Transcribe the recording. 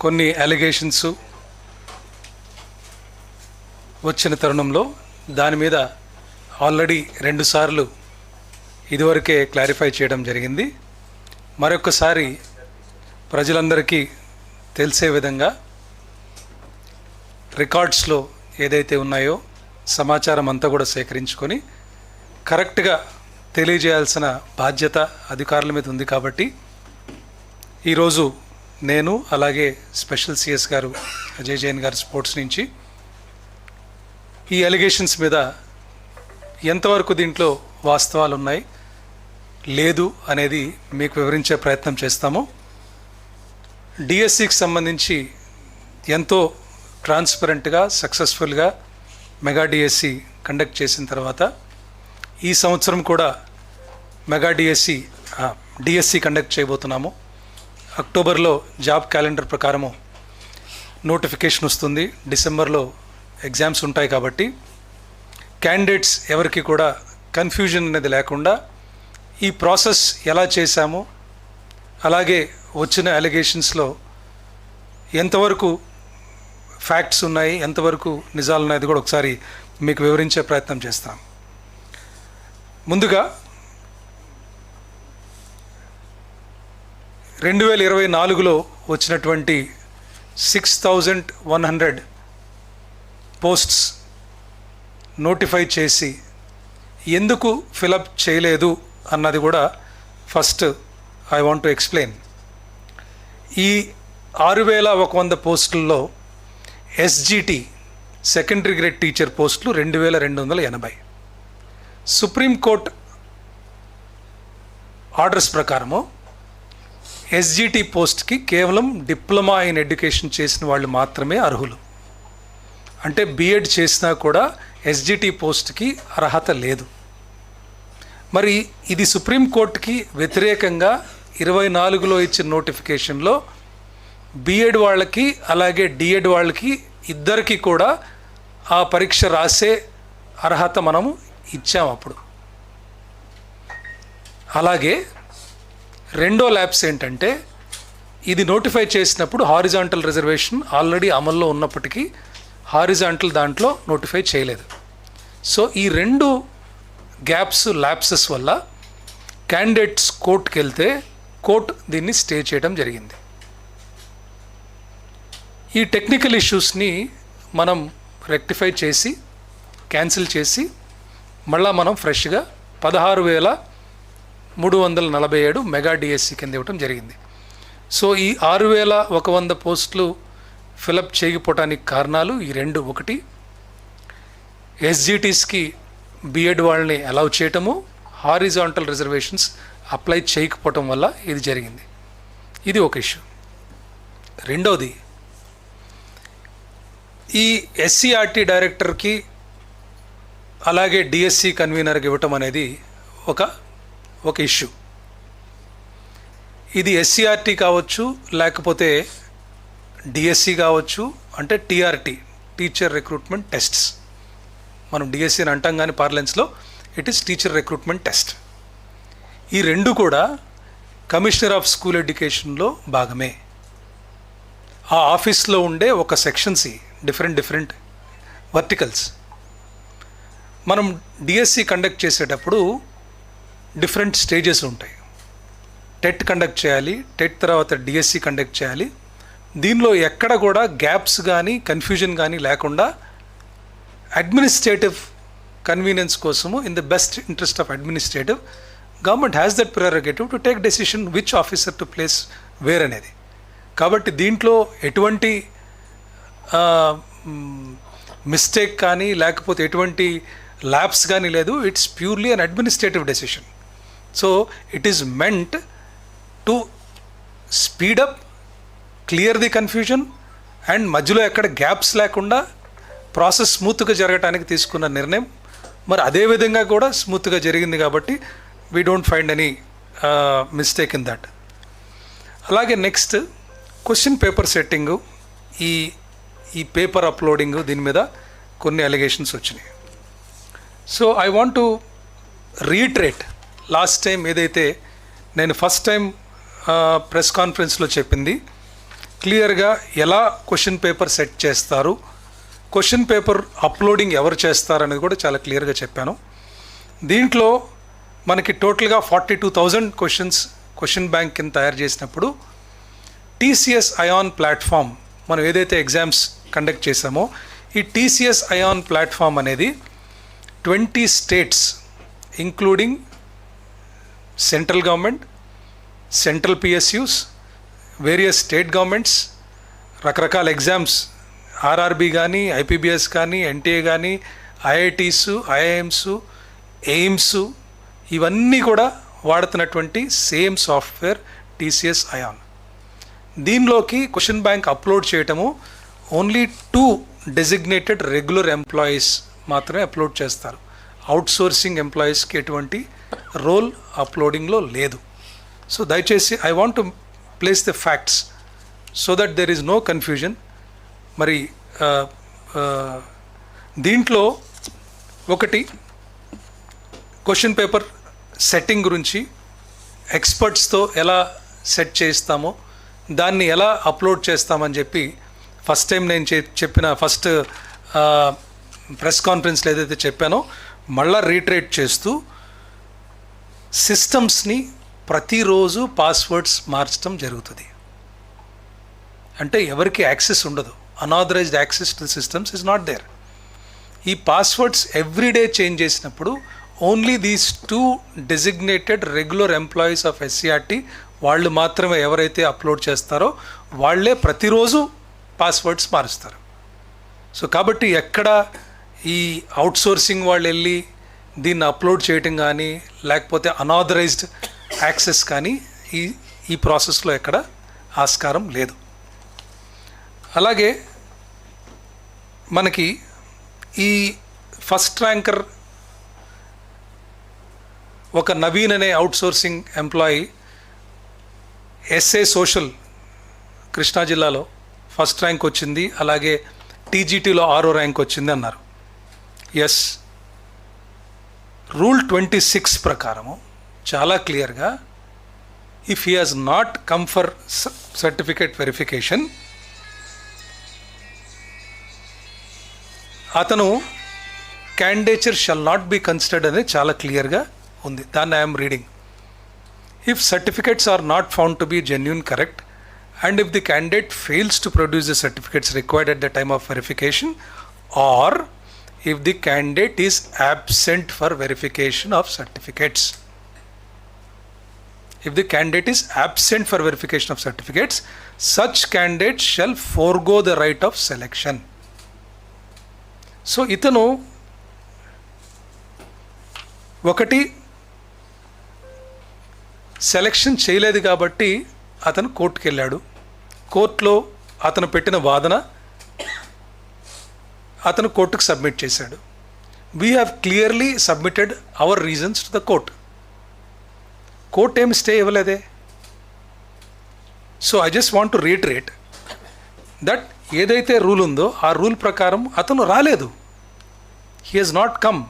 కొన్ని అలిగేషన్స్ వచ్చిన తరుణంలో దాని మీద ఆల్రెడీ 2 సార్లు ఇదివరకే క్లారిఫై చేయడం జరిగింది. మరొకసారి ప్రజలందరికీ తెలిసే విధంగా రికార్డ్స్లో ఏదైతే ఉన్నాయో సమాచారం అంతా కూడా సేకరించుకొని కరెక్ట్గా తెలియజేయాల్సిన బాధ్యత అధికారుల మీద ఉంది. కాబట్టి ఈరోజు నేను అలాగే స్పెషల్ సిఎస్ గారు అజయ్ జైన్ గారు స్పోర్ట్స్ నుంచి ఈ అలిగేషన్స్ మీద ఎంతవరకు దీంట్లో వాస్తవాలు ఉన్నాయి లేదు అనేది మీకు వివరించే ప్రయత్నం చేస్తాము. డిఎస్సికి సంబంధించి ఎంతో ట్రాన్స్పరెంట్గా సక్సెస్ఫుల్గా మెగా డిఎస్సి కండక్ట్ చేసిన తర్వాత ఈ సంవత్సరం కూడా మెగా డిఎస్సి కండక్ట్ చేయబోతున్నాము. అక్టోబర్లో జాబ్ క్యాలెండర్ ప్రకారము నోటిఫికేషన్ వస్తుంది. డిసెంబర్లో ఎగ్జామ్స్ ఉంటాయి. కాబట్టి క్యాండిడేట్స్ ఎవరికి కూడా కన్ఫ్యూజన్ అనేది లేకుండా ఈ ప్రాసెస్ ఎలా చేశాము, అలాగే వచ్చిన అలిగేషన్స్లో ఎంతవరకు ఫ్యాక్ట్స్ ఉన్నాయి, ఎంతవరకు నిజాలు ఉన్నాయి, అది కూడా ఒకసారి మీకు వివరించే ప్రయత్నం చేస్తాం. ముందుగా 2024లో వచ్చినటువంటి 6100 పోస్ట్స్ నోటిఫై చేసి ఎందుకు ఫిలప్ చేయలేదు అన్నది కూడా first I want to explain. ఈ 6100 పోస్టుల్లో ఎస్జిటి సెకండరీ గ్రేడ్ టీచర్ పోస్టులు 2280. సుప్రీంకోర్టు ఆర్డర్స్ ప్రకారము ఎస్జిటి పోస్ట్కి కేవలం డిప్లొమా ఇన్ ఎడ్యుకేషన్ చేసిన వాళ్ళు మాత్రమే అర్హులు. అంటే బిఎడ్ చేసినా కూడా ఎస్జిటి పోస్ట్కి అర్హత లేదు. మరి ఇది సుప్రీంకోర్టుకి వ్యతిరేకంగా 24లో ఇచ్చిన నోటిఫికేషన్లో బిఎడ్ వాళ్ళకి అలాగే డిఎడ్ వాళ్ళకి ఇద్దరికి కూడా ఆ పరీక్ష రాసే అర్హత మనము ఇచ్చాము అప్పుడు. అలాగే రెండో ల్యాబ్స్ ఏంటంటే ఇది నోటిఫై చేసినప్పుడు హారిజాంటల్ రిజర్వేషన్ ఆల్రెడీ అమల్లో ఉన్నప్పటికీ హారిజాంటల్ దాంట్లో నోటిఫై చేయలేదు. సో ఈ 2 గ్యాప్స్ ల్యాప్సెస్ వల్ల క్యాండిడేట్స్ కోర్టుకి వెళ్తే కోర్టు దీన్ని స్టే చేయడం జరిగింది. ఈ టెక్నికల్ ఇష్యూస్ని మనం రెక్టిఫై చేసి క్యాన్సిల్ చేసి మళ్ళా మనం ఫ్రెష్గా 16,347 మెగా డిఎస్సి కింద ఇవ్వటం జరిగింది. సో ఈ 6,100 పోస్టులు ఫిలప్ చేయకపోవటానికి కారణాలు ఈ 2. ఒకటి, ఎస్జిటీస్కి బిఎడ్ వాళ్ళని అలౌ చేయటము, హారిజాంటల్ రిజర్వేషన్స్ అప్లై చేయకపోవటం వల్ల ఇది జరిగింది. ఇది ఒక ఇష్యూ. రెండవది, ఈ ఎస్సీఆర్టీ డైరెక్టర్కి అలాగే డిఎస్సి కన్వీనర్కి ఇవ్వటం అనేది ఒక ఇష్యూ. ఇది ఎస్సీఆర్టీ కావచ్చు లేకపోతే డిఎస్సి కావచ్చు, అంటే టీఆర్టీ టీచర్ రిక్రూట్మెంట్ టెస్ట్స్ మనం డిఎస్సి అని అంటాం, కానీ పార్లెన్స్లో it is teacher recruitment test. ఈ 2 కూడా కమిషనర్ ఆఫ్ స్కూల్ ఎడ్యుకేషన్లో భాగమే. ఆ ఆఫీస్లో ఉండే ఒక సెక్షన్స్, డిఫరెంట్ వర్టికల్స్. మనం డిఎస్సి కండక్ట్ చేసేటప్పుడు డిఫరెంట్ స్టేజెస్ ఉంటాయి. టెట్ కండక్ట్ చేయాలి, టెట్ తర్వాత డిఎస్సి కండక్ట్ చేయాలి. దీనిలో ఎక్కడ కూడా గ్యాప్స్ కానీ కన్ఫ్యూజన్ కానీ లేకుండా అడ్మినిస్ట్రేటివ్ కన్వీనియన్స్ కోసము, in the best interest of administrative, government has that prerogative to take decision which officer to place where అనేది. కాబట్టి దీంట్లో ఎటువంటి మిస్టేక్ కానీ లేకపోతే ఎటువంటి ల్యాబ్స్ కానీ లేదు. It's purely an administrative decision. So it is meant to speed up, clear the confusion and మధ్యలో ఎక్కడ గ్యాప్స్ లేకుండా ప్రాసెస్ స్మూత్గా జరగటానికి తీసుకున్న నిర్ణయం. మరి అదేవిధంగా కూడా స్మూత్గా జరిగింది కాబట్టి we don't find any mistake in that. అలాగే నెక్స్ట్, క్వశ్చన్ పేపర్ సెట్టింగు, ఈ పేపర్ అప్లోడింగు, దీని మీద కొన్ని అలిగేషన్స్ వచ్చినాయి. So I want to retreat last time ఏదైతే నేను ఫస్ట్ టైం ప్రెస్ కాన్ఫరెన్స్లో చెప్పింది, క్లియర్గా ఎలా క్వశ్చన్ పేపర్ సెట్ చేస్తారు, క్వశ్చన్ పేపర్ అప్లోడింగ్ ఎవరు చేస్తారు అనేది కూడా చాలా క్లియర్గా చెప్పాను. దీంట్లో మనకి టోటల్గా 42,000 క్వశ్చన్ బ్యాంక్ కింద తయారు చేసినప్పుడు TCS ION ప్లాట్ఫామ్ మనం ఏదైతే ఎగ్జామ్స్ కండక్ట్ చేసామో ఈ TCS ION ప్లాట్ఫామ్ అనేది 20 states including central government, central PSUs, various state governments, రకరకాల ఎగ్జామ్స్ RRB కానీ, IPBS కానీ, NTA కానీ, IITs, IIMs, AIIMS ఇవన్నీ కూడా వాడుతున్నటువంటి సేమ్ సాఫ్ట్వేర్ TCS ION. దీనిలోకి క్వశ్చన్ బ్యాంక్ అప్లోడ్ చేయటము ఓన్లీ 2 డెసిగ్నేటెడ్ రెగ్యులర్ ఎంప్లాయీస్ మాత్రమే అప్లోడ్ చేస్తారు. అవుట్సోర్సింగ్ ఎంప్లాయీస్కి ఎటువంటి రోల్ అప్లోడింగ్లో లేదు. సో దయచేసి I want to place the facts so that there is no confusion. మరి దీంట్లో ఒకటి క్వశ్చన్ పేపర్ సెట్టింగ్ గురించి ఎక్స్పర్ట్స్తో ఎలా సెట్ చేస్తామో దాన్ని ఎలా అప్లోడ్ చేస్తామని చెప్పి ఫస్ట్ టైం నేను చెప్పిన ఫస్ట్ ప్రెస్ కాన్ఫరెన్స్లో ఏదైతే చెప్పానో మళ్ళా రీట్రేట్ చేస్తూ సిస్టమ్స్ని ప్రతిరోజు పాస్వర్డ్స్ మార్చడం జరుగుతుంది. అంటే ఎవరికి యాక్సెస్ ఉండదు. Unauthorised access to systems is not there. ఈ పాస్వర్డ్స్ ఎవ్రీడే చేంజ్ చేసినప్పుడు only these 2 designated regular employees of SCRT వాళ్ళు మాత్రమే ఎవరైతే అప్లోడ్ చేస్తారో వాళ్ళే ప్రతిరోజు పాస్వర్డ్స్ మారుస్తారు. సో కాబట్టి ఎక్కడ ఈ అవుట్సోర్సింగ్ వాళ్ళు వెళ్ళి దీన్ని అప్లోడ్ చేయటం కానీ లేకపోతే అనాథరైజ్డ్ యాక్సెస్ కానీ ఈ ప్రాసెస్లో ఎక్కడ ఆస్కారం లేదు. అలాగే మనకి ఈ ఫస్ట్ ర్యాంకర్ ఒక నవీన్ అనే outsourcing employee SA social Krishna జిల్లాలో ఫస్ట్ ర్యాంక్ వచ్చింది, అలాగే TGTలో 6వ ర్యాంక్ వచ్చింది అన్నారు. ఎస్, రూల్ 26 ప్రకారము చాలా క్లియర్గా if he has not come for certificate verification అతను candidature shall not be considered అనేది చాలా క్లియర్గా ఉంది. దాన్ని I'm reading. If certificates are not found to be genuine correct and if the candidate fails to produce the certificates required at the time of verification or if the candidate is absent for verification of certificates. If the candidate is absent for verification of certificates, such candidate shall forego the right of selection. So itanu ఒకటి selection చేయలేదు కాబట్టి అతను కోర్టుకు వెళ్ళాడు. కోర్టులో అతను పెట్టిన వాదన అతను కోర్టుకు సబ్మిట్ చేశాడు. We have clearly submitted our reasons to the court. Court ఏమి స్టే ఇవ్వలేదే. So I just want to reiterate that ఏదైతే రూల్ ఉందో ఆ రూల్ ప్రకారం అతను రాలేదు. He has not come.